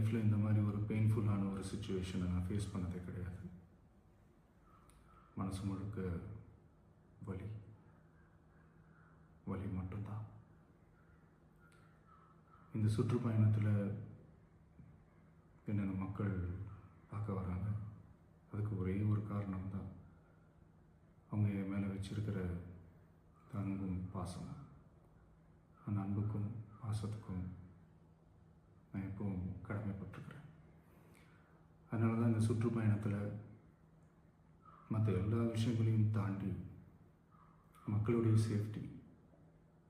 லைஃப்பில் இந்த மாதிரி ஒரு பெயின்ஃபுல்லான ஒரு சுச்சுவேஷனை நான் ஃபேஸ் பண்ணதே கிடையாது. மனசு முழுக்க வலி வலி மட்டும்தான். இந்த சுற்றுப்பயணத்தில் என்னென்ன மக்கள் பார்க்க வராங்க, அதுக்கு ஒரே ஒரு காரணம் தான், அவங்க என் மேலே வச்சிருக்கிற அன்பும் பாசம். அந்த அன்புக்கும் பாசத்துக்கும் நான் எப்பவும் கடமைப்பட்டிருக்கிறேன். அதனால தான் இந்த சுற்றுப்பயணத்தில் மற்ற எல்லா விஷயங்களையும் தாண்டி மக்களுடைய சேஃப்டி,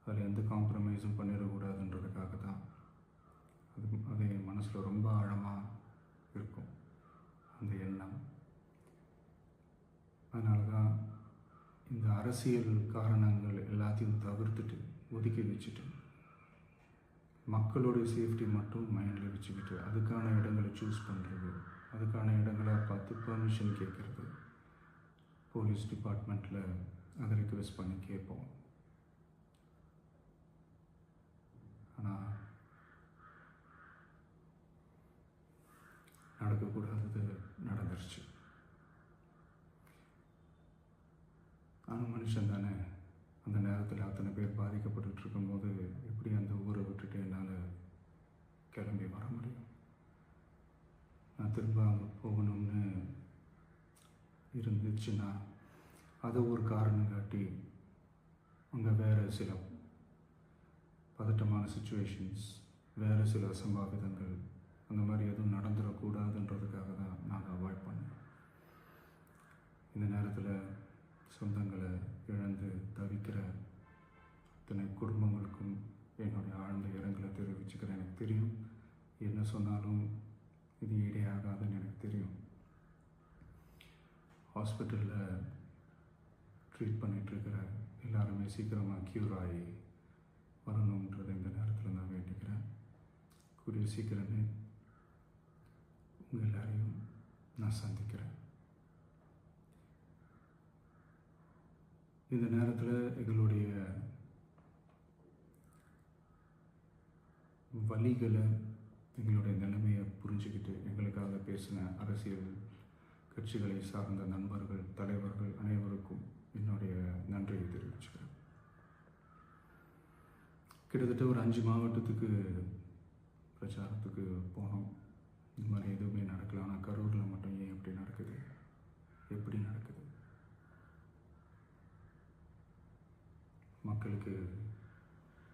அதில் எந்த காம்ப்ரமைஸும் பண்ணிடக்கூடாதுன்றதுக்காக தான் அது என் மனசில் ரொம்ப ஆழமாக இருக்கும் அந்த எண்ணம். அதனால தான் இந்த அரசியல் காரணங்கள் எல்லாத்தையும் தவிர்த்துட்டு ஒதுக்கி வச்சுட்டு மக்களுடைய சேஃப்டி மட்டும் மைண்டில் வச்சுக்கிட்டு அதுக்கான இடங்களை சூஸ் பண்ணுறது, அதுக்கான இடங்களை பார்த்து பெர்மிஷன் கேட்குறது, போலீஸ் டிபார்ட்மெண்ட்டில் அதை ரிக்வெஸ்ட் பண்ணி கேட்போம். ஆனால் நடக்கக்கூடாதது நடந்துருச்சு. ஆனால் மனுஷன் தானே, அந்த நேரத்தில் அத்தனை பேர் பாதிக்கப்பட்டு இருக்கும்போது எப்படி அந்த ஊரை விட்டுட்டு என்னால் கிளம்பி வர முடியும்? நான் திரும்ப அங்கே போகணும்னு இருந்துச்சுன்னா அதை ஒரு காரணம் காட்டி அங்கே வேறு சில பதட்டமான சுச்சுவேஷன்ஸ், வேறு சில அசம்பாவிதங்கள் அந்த மாதிரி எதுவும் நடந்துடக்கூடாதுன்றதுக்காக தான் நான் அவாய்ட் பண்ணேன். இந்த நேரத்தில் சொந்தங்களை இழந்து தவிக்கிற அத்தனை குடும்பங்களுக்கும் என்னுடைய ஆழ்ந்த இரங்கலை தெரிவிச்சுக்கிறேன். எனக்கு தெரியும், என்ன சொன்னாலும் இது ஈடேயாகாதுன்னு எனக்கு தெரியும். ஹாஸ்பிட்டலில் ட்ரீட் பண்ணிகிட்ருக்கிற எல்லாருமே சீக்கிரமாக க்யூர் ஆகி வரணுன்றதை இந்த நேரத்தில் நான் வேண்டிக்கிறேன். கூடிய சீக்கிரமே உங்கள் எல்லாரையும் நான் சந்திக்கிறேன். இந்த நேரத்தில் எங்களுடைய வலிகளை, எங்களுடைய நிலைமையை புரிஞ்சுக்கிட்டு எங்களுக்காக பேசின அரசியல் கட்சிகளை சார்ந்த நண்பர்கள், தலைவர்கள் அனைவருக்கும் என்னுடைய நன்றியை தெரிவிச்சுக்கிறேன். கிட்டத்தட்ட ஒரு 5 மாவட்டத்துக்கு பிரச்சாரத்துக்கு போனோம். இந்த மாதிரி எதுவுமே நடக்கல. ஆனால் கரூரில் மட்டும் ஏன் எப்படி நடக்குது, எப்படி நடக்குது? மக்களுக்கு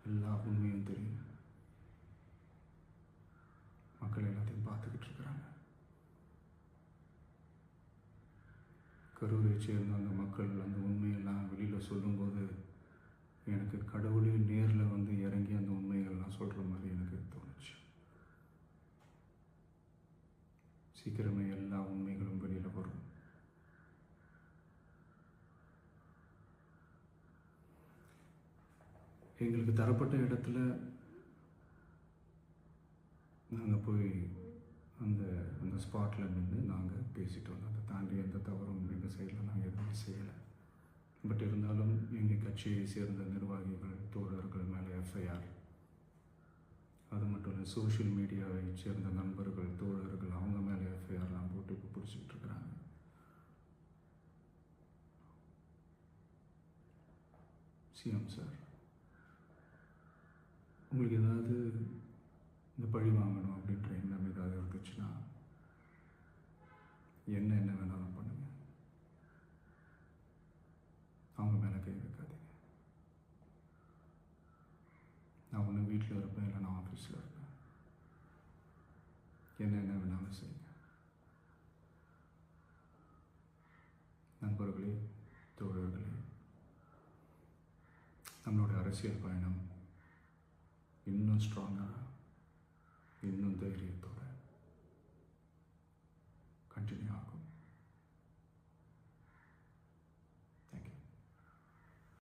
எல்லா உண்மையும் தெரியும். மக்கள் எல்லாத்தையும் பார்த்துக்கிட்டு இருக்கிறாங்க. கரூரை சேர்ந்த அந்த மக்கள் அந்த உண்மையெல்லாம் வெளியில் சொல்லும்போது எனக்கு கடவுளே நேரில் வந்து இறங்கி அந்த உண்மைகள்லாம் சொல்கிற மாதிரி எனக்கு தோணுச்சு. சீக்கிரமே எல்லா உண்மைகளும் வெளியில் வரும். எங்களுக்கு தரப்பட்ட இடத்துல நாங்கள் போய் அந்த அந்த ஸ்பாட்டில் நின்று நாங்கள் பேசிட்டு வந்தோம். அதை தாண்டி எந்த தவறும் எங்கள் சைடில் நாங்கள் எதுவுமே செய்யலை. பட் இருந்தாலும் எங்கள் கட்சியை சேர்ந்த நிர்வாகிகள், தோழர்கள் மேலே எஃப்ஐஆர், அது மட்டும் இல்லை சோஷியல் மீடியாவை சேர்ந்த நண்பர்கள், தோழர்கள் அவங்க மேலே எஃப்ஐஆர்லாம் போட்டு இப்போ பிடிச்சிக்கிட்டு இருக்கிறாங்க. சிஎம் சார், உங்களுக்கு ஏதாவது இந்த பழி வாங்கணும் அப்படின்ற எண்ணம் ஏதாவது இருந்துச்சுன்னா என்ன வேணாலும் பண்ணுங்க. அவங்க மேலே கை வைக்காதீங்க. நான் ஒன்று வீட்டில் இருப்பேன், இல்லை நான் ஆஃபீஸில் இருப்பேன். என்ன வேணாலும் செய்யுங்க. நண்பர்களே, தோழர்களே, நம்மளோட அரசியல் பயணம் இன்னும் ஸ்ட்ராங்காக, இன்னும் தைரியத்தோடு